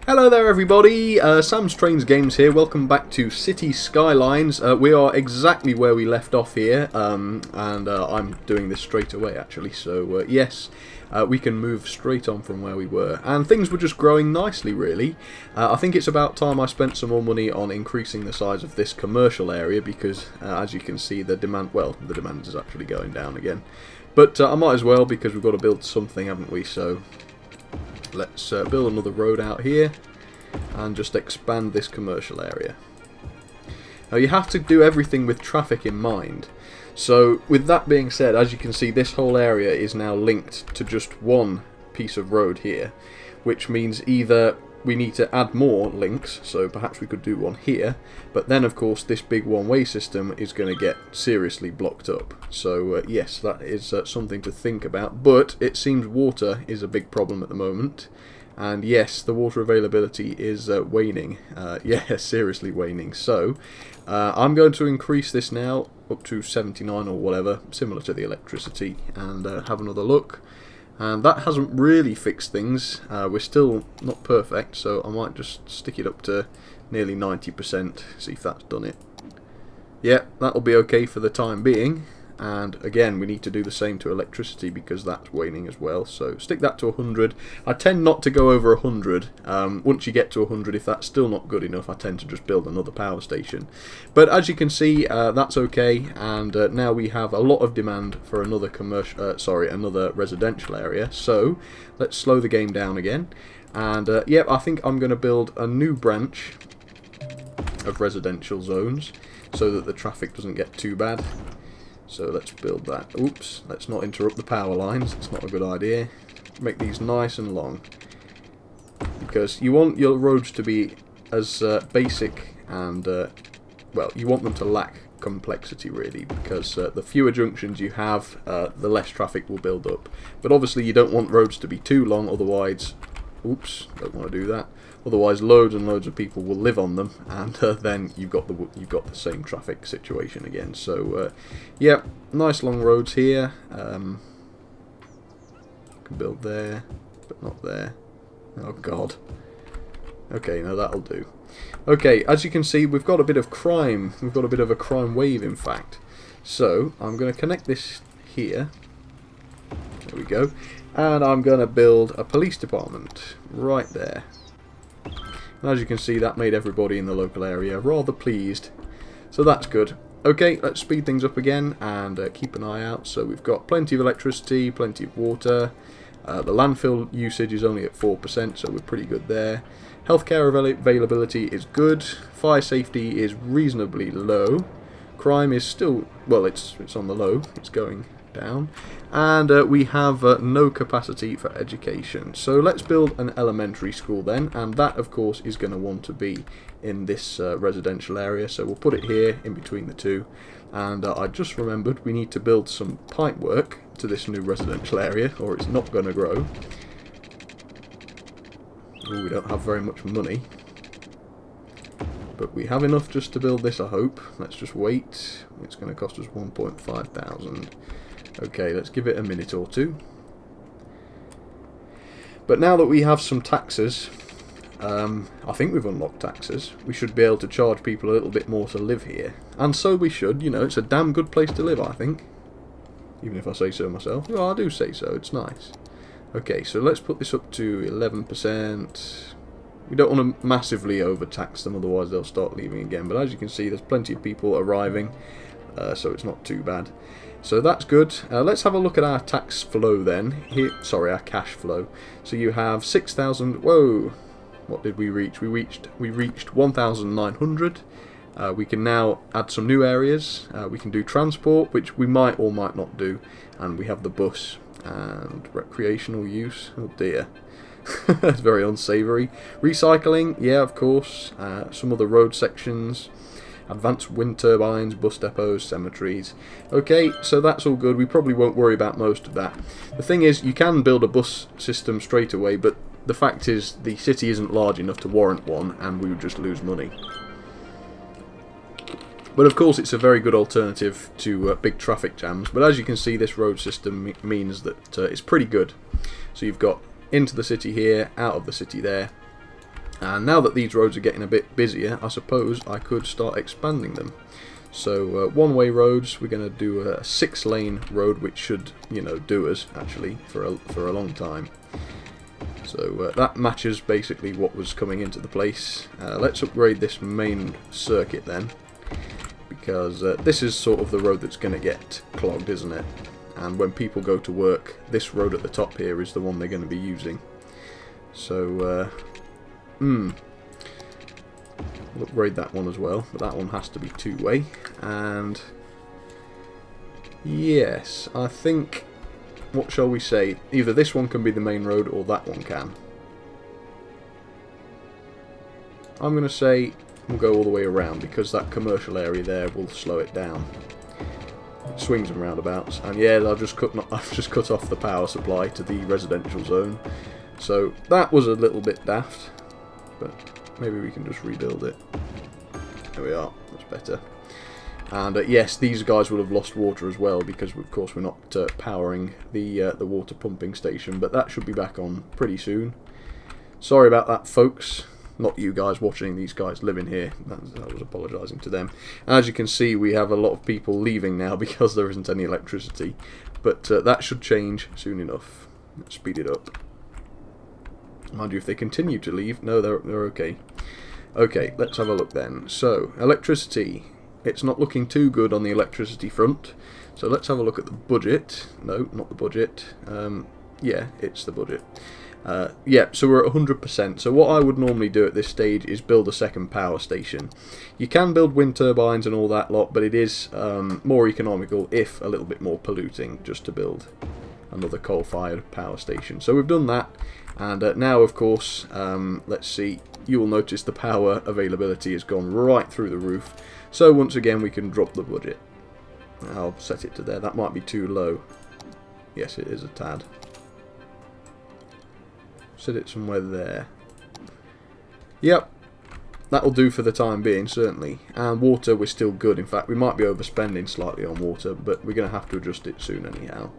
Hello there everybody, Sam's Trains Games here, welcome back to City Skylines. We are exactly where we left off here, and I'm doing this straight away actually, so yes, we can move straight on from where we were. And things were just growing nicely really. I think it's about time I spent some more money on increasing the size of this commercial area because as you can see the demand is actually going down again. But I might as well because we've got to build something, haven't we, so... Let's build another road out here and just expand this commercial area. Now you have to do everything with traffic in mind. So with that being said, as you can see, this whole area is now linked to just one piece of road here, which means either we need to add more links, so perhaps we could do one here, but then of course this big one-way system is going to get seriously blocked up. So yes, that is something to think about, but it seems water is a big problem at the moment, and yes, the water availability is waning, yeah, seriously waning. So I'm going to increase this now up to 79 or whatever, similar to the electricity, and have another look. And that hasn't really fixed things. We're still not perfect, so I might just stick it up to nearly 90%, see if that's done it. Yeah, that'll be okay for the time being. And again, we need to do the same to electricity because that's waning as well. So stick that to 100. I tend not to go over 100. Once you get to 100, if that's still not good enough, I tend to just build another power station. But as you can see, that's okay. And now we have a lot of demand for another another residential area. So let's slow the game down again. And yeah, I think I'm going to build a new branch of residential zones so that the traffic doesn't get too bad. So let's build that. Oops, let's not interrupt the power lines. It's not a good idea. Make these nice and long. Because you want your roads to be as basic and, well, you want them to lack complexity really. Because the fewer junctions you have, the less traffic will build up. But obviously you don't want roads to be too long, otherwise... Oops, don't want to do that. Otherwise, loads and loads of people will live on them, and then you've got the same traffic situation again. So, yeah, nice long roads here. Can build there, but not there. Oh God. Okay, now that'll do. Okay, as you can see, we've got a bit of crime. We've got a bit of a crime wave, in fact. So I'm going to connect this here. There we go. And I'm going to build a police department right there. And as you can see, that made everybody in the local area rather pleased. So that's good. Okay, let's speed things up again and keep an eye out. So we've got plenty of electricity, plenty of water. The landfill usage is only at 4%, so we're pretty good there. Healthcare availability is good. Fire safety is reasonably low. Crime is still, well, it's on the low. It's going down. And we have no capacity for education. So let's build an elementary school then, and that of course is going to want to be in this residential area, so we'll put it here in between the two. And I just remembered we need to build some pipe work to this new residential area or it's not going to grow. Ooh, we don't have very much money, but we have enough just to build this, I hope. Let's just wait. It's going to cost us 1.5 thousand. Okay, let's give it a minute or two. But now that we have some taxes, I think we've unlocked taxes, we should be able to charge people a little bit more to live here. And so we should, you know, it's a damn good place to live, I think. Even if I say so myself. Well, I do say so, it's nice. Okay, so let's put this up to 11%. We don't want to massively overtax them, otherwise they'll start leaving again. But as you can see, there's plenty of people arriving, so it's not too bad. So that's good. Let's have a look at our tax flow then. Here, sorry, our cash flow. So you have 6,000. Whoa! What did we reach? We reached 1,900. We can now add some new areas. We can do transport, which we might or might not do, and we have the bus and recreational use. Oh dear. That's very unsavoury. Recycling, yeah, of course. Some other road sections. Advanced wind turbines, bus depots, cemeteries. Okay, so that's all good. We probably won't worry about most of that. The thing is, you can build a bus system straight away, but the fact is the city isn't large enough to warrant one, and we would just lose money. But of course it's a very good alternative to big traffic jams. But as you can see, this road system means that it's pretty good. So you've got into the city here, out of the city there. And now that these roads are getting a bit busier, I suppose I could start expanding them. So one-way roads, we're going to do a 6-lane road, which should, you know, do us actually for a long time. So that matches basically what was coming into the place. Let's upgrade this main circuit then, because this is sort of the road that's going to get clogged, isn't it? And when people go to work, this road at the top here is the one they're going to be using. So, we'll upgrade that one as well, but that one has to be 2-way. And yes, I think, what shall we say, either this one can be the main road or that one can. I'm going to say we'll go all the way around, because that commercial area there will slow it down. Swings and roundabouts, and yeah, I've just cut off the power supply to the residential zone. So that was a little bit daft, but maybe we can just rebuild it. There we are, that's better. And yes, these guys will have lost water as well, because of course we're not powering the water pumping station, but that should be back on pretty soon. Sorry about that, folks. Not you guys watching, these guys living here. I was apologising to them. As you can see, we have a lot of people leaving now because there isn't any electricity, but that should change soon enough. Let's speed it up. Mind you, if they continue to leave, no, they're okay. Okay, let's have a look then. So, electricity. It's not looking too good on the electricity front. So let's have a look at the budget. No, not the budget. Yeah, it's the budget. Yeah, so we're at 100%. So what I would normally do at this stage is build a second power station. You can build wind turbines and all that lot, but it is more economical, if a little bit more polluting, just to build another coal-fired power station. So we've done that. And now, of course, let's see, you will notice the power availability has gone right through the roof. So once again, we can drop the budget. I'll set it to there. That might be too low. Yes, it is a tad. Set it somewhere there. Yep, that'll do for the time being, certainly. And water, we're still good. In fact, we might be overspending slightly on water, but we're going to have to adjust it soon anyhow.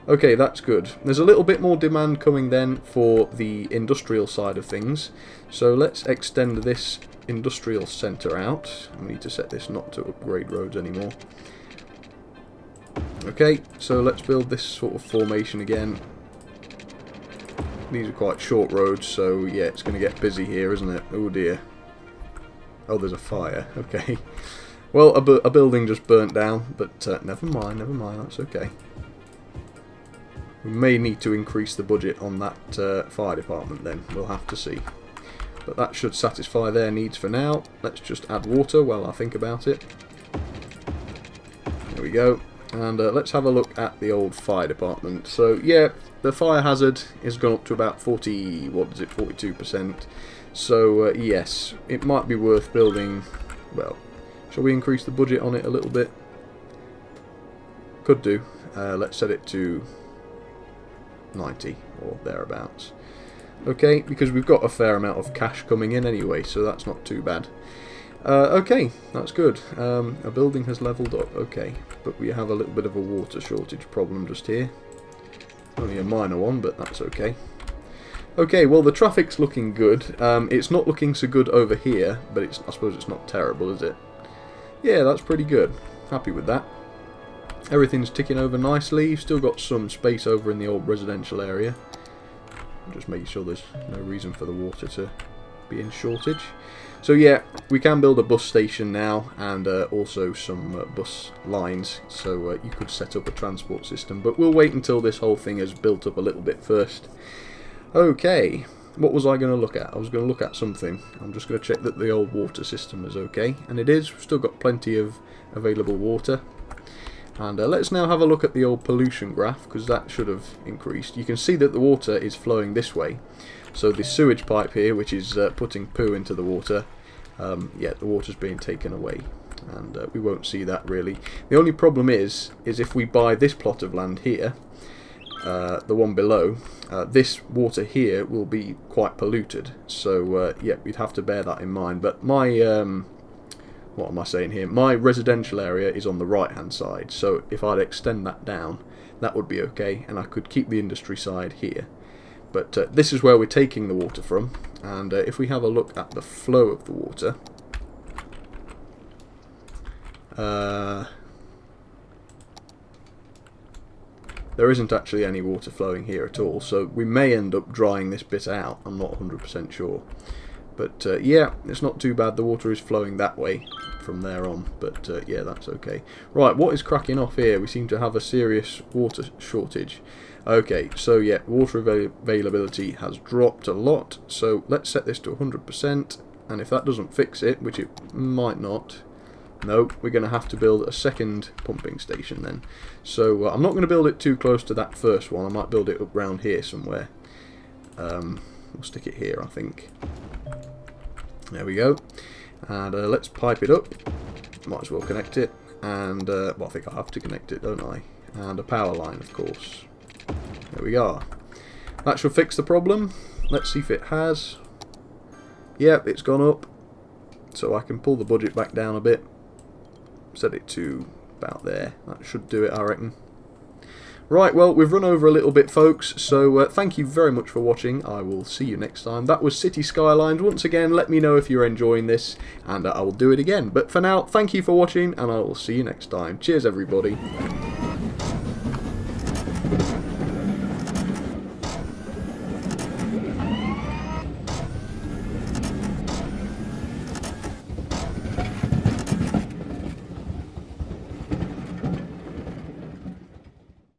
Okay, that's good. There's a little bit more demand coming then for the industrial side of things. So let's extend this industrial centre out. We need to set this not to upgrade roads anymore. Okay, so let's build this sort of formation again. These are quite short roads, so yeah, it's going to get busy here, isn't it? Oh dear. Oh, there's a fire. Okay. Well, a building just burnt down, but never mind, that's okay. We may need to increase the budget on that fire department then, we'll have to see. But that should satisfy their needs for now. Let's just add water while I think about it. There we go. And let's have a look at the old fire department. So yeah, the fire hazard has gone up to about 42%. So yes, it might be worth building, well, shall we increase the budget on it a little bit? Could do. Let's set it to 90 or thereabouts. Okay, because we've got a fair amount of cash coming in anyway, so that's not too bad. Okay, that's good. A building has levelled up, okay, but we have a little bit of a water shortage problem just here. Only a minor one, but that's okay. Okay, well the traffic's looking good. It's not looking so good over here, but I suppose it's not terrible, is it? Yeah, that's pretty good. Happy with that. Everything's ticking over nicely. You've still got some space over in the old residential area. Just making sure there's no reason for the water to be in shortage. So yeah, we can build a bus station now, and also some bus lines, so you could set up a transport system, but we'll wait until this whole thing has built up a little bit first. Okay, what was I going to look at? I was going to look at something. I'm just going to check that the old water system is okay, and it is. We've still got plenty of available water. And let's now have a look at the old pollution graph, because that should have increased. You can see that the water is flowing this way. So the sewage pipe here, which is putting poo into the water, yeah, the water's being taken away. And we won't see that really. The only problem is if we buy this plot of land here, the one below, this water here will be quite polluted. So yeah, we'd have to bear that in mind. But my what am I saying here? My residential area is on the right hand side, so if I'd extend that down, that would be okay, and I could keep the industry side here. But this is where we're taking the water from, and if we have a look at the flow of the water, there isn't actually any water flowing here at all, so we may end up drying this bit out. I'm not 100% sure. But yeah, it's not too bad. The water is flowing that way from there on, but yeah, that's okay. Right, what is cracking off here? We seem to have a serious water shortage. Okay, so yeah, water availability has dropped a lot, so let's set this to 100%, and if that doesn't fix it, which it might not, no, we're going to have to build a second pumping station then. So I'm not going to build it too close to that first one. I might build it up round here somewhere. We'll stick it here, I think. There we go. And let's pipe it up. Might as well connect it. And, well, I think I have to connect it, don't I? And a power line, of course. There we go. That should fix the problem. Let's see if it has. Yep, it's gone up. So I can pull the budget back down a bit. Set it to about there. That should do it, I reckon. Right, well, we've run over a little bit, folks, so thank you very much for watching. I will see you next time. That was City Skylines. Once again, let me know if you're enjoying this, and I will do it again. But for now, thank you for watching, and I will see you next time. Cheers, everybody.